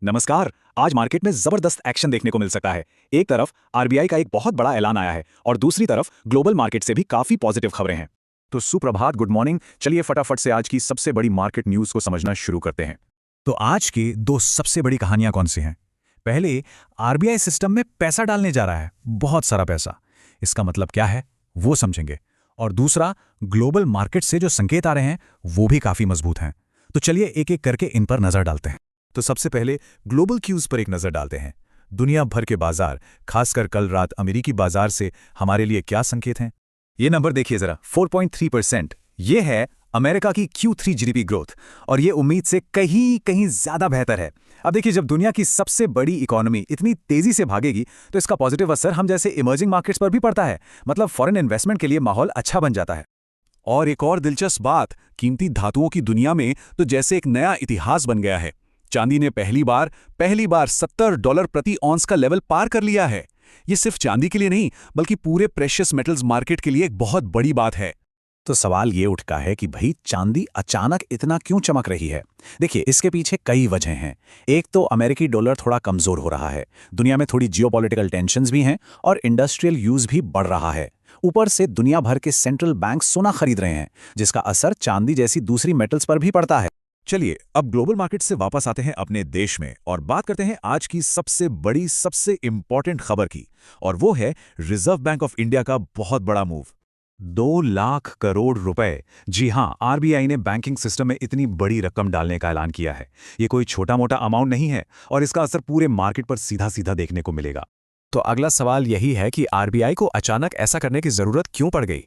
नमस्कार। आज मार्केट में जबरदस्त एक्शन देखने को मिल सकता है। एक तरफ आरबीआई का एक बहुत बड़ा ऐलान आया है और दूसरी तरफ ग्लोबल मार्केट से भी काफी पॉजिटिव खबरें हैं। तो सुप्रभात, गुड मॉर्निंग। चलिए फटाफट से आज की सबसे बड़ी मार्केट न्यूज को समझना शुरू करते हैं। तो आज की दो सबसे बड़ी कहानियां कौन सी हैं? पहले, आरबीआई सिस्टम में पैसा डालने जा रहा है, बहुत सारा पैसा। इसका मतलब क्या है वो समझेंगे। और दूसरा, ग्लोबल मार्केट से जो संकेत आ रहे हैं वो भी काफी मजबूत हैं। तो चलिए एक एक करके इन पर नजर डालते हैं। तो सबसे पहले ग्लोबल क्यूज पर एक नजर डालते हैं। दुनिया भर के बाजार, खासकर कल रात अमेरिकी बाजार से हमारे लिए क्या संकेत हैं? ये नंबर देखिए जरा, 4.3%। ये है अमेरिका की Q3 जीडीपी ग्रोथ, और ये उम्मीद से कहीं कहीं ज्यादा बेहतर है। अब देखिए, जब दुनिया की सबसे बड़ी इकोनॉमी इतनी तेजी से भागेगी तो इसका पॉजिटिव असर हम जैसे इमर्जिंग मार्केट्स पर भी पड़ता है। मतलब फॉरेन इन्वेस्टमेंट के लिए माहौल अच्छा बन जाता है। और एक और दिलचस्प बात, कीमती धातुओं की दुनिया में तो जैसे एक नया इतिहास बन गया है। चांदी ने पहली बार $70 प्रति औंस का लेवल पार कर लिया है। ये सिर्फ चांदी के लिए नहीं, बल्कि पूरे प्रेशियस मेटल्स मार्केट के लिए एक बहुत बड़ी बात है। तो सवाल ये उठता है कि भाई, चांदी अचानक इतना क्यों चमक रही है? देखिए, इसके पीछे कई वजह हैं। एक तो अमेरिकी डॉलर थोड़ा कमजोर हो रहा है, दुनिया में थोड़ी जियोपॉलिटिकल टेंशंस भी हैं और इंडस्ट्रियल यूज भी बढ़ रहा है। ऊपर से दुनिया भर के सेंट्रल बैंक सोना खरीद रहे हैं, जिसका असर चांदी जैसी दूसरी मेटल्स पर भी पड़ता है। चलिए अब ग्लोबल मार्केट से वापस आते हैं अपने देश में और बात करते हैं आज की सबसे बड़ी, सबसे इंपॉर्टेंट खबर की। और वो है रिजर्व बैंक ऑफ इंडिया का बहुत बड़ा मूव। 2 लाख करोड़ रुपए। जी हां, आरबीआई ने बैंकिंग सिस्टम में इतनी बड़ी रकम डालने का ऐलान किया है। ये कोई छोटा मोटा अमाउंट नहीं है और इसका असर पूरे मार्केट पर सीधा सीधा देखने को मिलेगा। तो अगला सवाल यही है कि आरबीआई को अचानक ऐसा करने की जरूरत क्यों पड़ गई?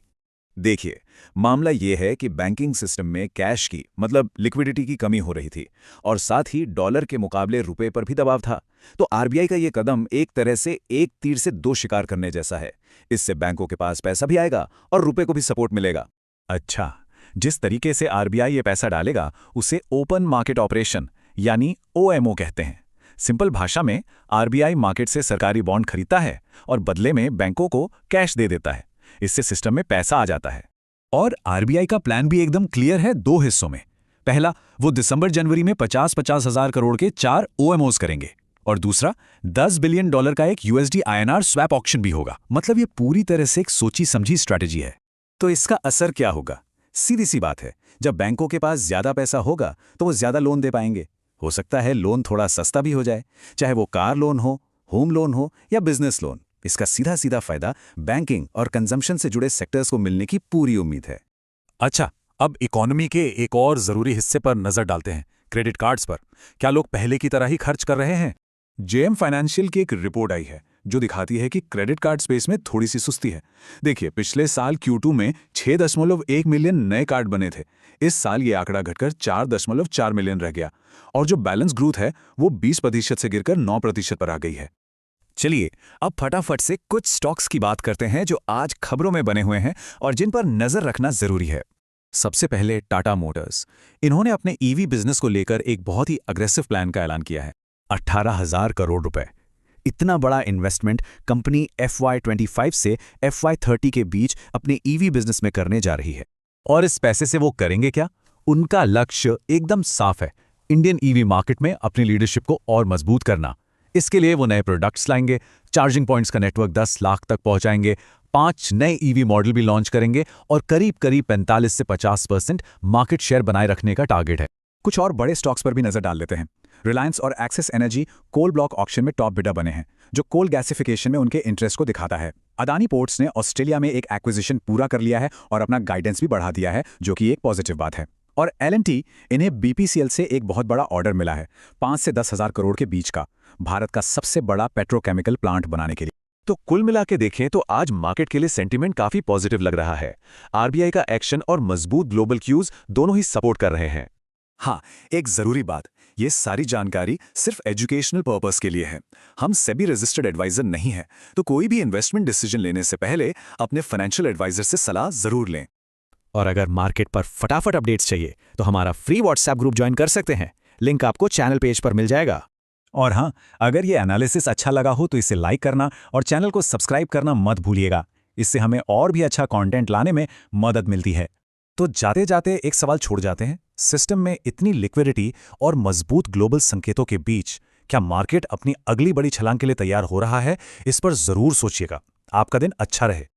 देखिए, मामला ये है कि बैंकिंग सिस्टम में कैश की, मतलब लिक्विडिटी की कमी हो रही थी और साथ ही डॉलर के मुकाबले रुपए पर भी दबाव था। तो आरबीआई का ये कदम एक तरह से एक तीर से दो शिकार करने जैसा है। इससे बैंकों के पास पैसा भी आएगा और रुपए को भी सपोर्ट मिलेगा। अच्छा, जिस तरीके से आरबीआई ये पैसा डालेगा उसे ओपन मार्केट ऑपरेशन यानी ओएमओ कहते हैं। सिंपल भाषा में, आरबीआई मार्केट से सरकारी बॉन्ड खरीदता है और बदले में बैंकों को कैश दे देता है। इससे सिस्टम में पैसा आ जाता है। और आरबीआई का प्लान भी एकदम क्लियर है, 2 हिस्सों में। पहला, वो दिसंबर जनवरी में 50-50 हजार करोड़ के 4 ओएमओज करेंगे और दूसरा, $10 बिलियन का एक यूएसडी आईएनआर स्वैप ऑक्शन भी होगा। मतलब ये पूरी तरह से एक सोची समझी स्ट्रैटेजी है। तो इसका असर क्या होगा? सीधी सी बात है, जब बैंकों के पास ज्यादा पैसा होगा तो वो ज्यादा लोन दे पाएंगे। हो सकता है लोन थोड़ा सस्ता भी हो जाए, चाहे वो कार लोन हो, होम लोन हो या बिजनेस लोन। इसका सीधा सीधा फायदा बैंकिंग और कंजम्पशन से जुड़े सेक्टर्स को मिलने की पूरी उम्मीद है। अच्छा, अब इकोनॉमी के एक और जरूरी हिस्से पर नजर डालते हैं, क्रेडिट कार्ड्स पर। क्या लोग पहले की तरह ही खर्च कर रहे हैं? जेएम फाइनेंशियल की एक रिपोर्ट आई है जो दिखाती है कि क्रेडिट कार्ड स्पेस में थोड़ी सी सुस्ती है। देखिए, पिछले साल Q2 में 6.1 मिलियन नए कार्ड बने थे। इस साल ये आंकड़ा घटकर 4.4 मिलियन रह गया और जो बैलेंस ग्रोथ है वो 20% से गिरकर 9% पर आ गई है। चलिए अब फटाफट से कुछ स्टॉक्स की बात करते हैं जो आज खबरों में बने हुए हैं और जिन पर नजर रखना जरूरी है। सबसे पहले टाटा मोटर्स। इन्होंने अपने ईवी बिजनेस को लेकर एक बहुत ही अग्रेसिव प्लान का ऐलान किया है। 18,000 करोड़ रुपए। इतना बड़ा इन्वेस्टमेंट कंपनी FY25 से FY30 के बीच अपने ईवी बिजनेस में करने जा रही है। और इस पैसे से वो करेंगे क्या? उनका लक्ष्य एकदम साफ है, इंडियन ईवी मार्केट में अपनी लीडरशिप को और मजबूत करना। इसके लिए वो नए प्रोडक्ट्स लाएंगे, चार्जिंग पॉइंट्स का नेटवर्क 10 लाख तक पहुंचाएंगे, 5 नए ईवी मॉडल भी लॉन्च करेंगे और करीब 45 से 50% मार्केट शेयर बनाए रखने का टारगेट है। कुछ और बड़े स्टॉक्स पर भी नजर डाल लेते हैं। रिलायंस और Axis Energy coal block auction में टॉप बिडर बने हैं, जो कोल गैसिफिकेशन में उनके इंटरेस्ट को दिखाता है। अदानी पोर्ट्स ने ऑस्ट्रेलिया में एक एक्विजिशन पूरा कर लिया है और अपना गाइडेंस भी बढ़ा दिया है, जो कि एक पॉजिटिव बात है। और L&T, इन्हें BPCL से एक बहुत बड़ा ऑर्डर मिला है, 5 से 10 हजार करोड़ के बीच का, भारत का सबसे बड़ा पेट्रोकेमिकल प्लांट बनाने के लिए। तो कुल मिला के देखें तो आज मार्केट के लिए सेंटीमेंट काफी पॉजिटिव लग रहा है। आरबीआई का एक्शन और मजबूत ग्लोबल क्यूज दोनों ही सपोर्ट कर रहे हैं। हाँ, एक जरूरी बात, ये सारी जानकारी सिर्फ एजुकेशनल पर्पस के लिए है। हम सेबी रजिस्टर्ड एडवाइजर नहीं है, तो कोई भी इन्वेस्टमेंट डिसीजन लेने से पहले अपने फाइनेंशियल एडवाइजर से सलाह जरूर लें। और अगर मार्केट पर फटाफट अपडेट्स चाहिए तो हमारा फ्री व्हाट्सएप ग्रुप ज्वाइन कर सकते हैं। लिंक आपको चैनल पेज पर मिल जाएगा। और हाँ, अगर ये एनालिसिस अच्छा लगा हो तो इसे लाइक करना और चैनल को सब्सक्राइब करना मत भूलिएगा। इससे हमें और भी अच्छा कंटेंट लाने में मदद मिलती है। तो जाते जाते एक सवाल छोड़ जाते हैं, सिस्टम में इतनी लिक्विडिटी और मजबूत ग्लोबल संकेतों के बीच क्या मार्केट अपनी अगली बड़ी छलांग के लिए तैयार हो रहा है, इस पर जरूर सोचिएगा। आपका दिन अच्छा रहे।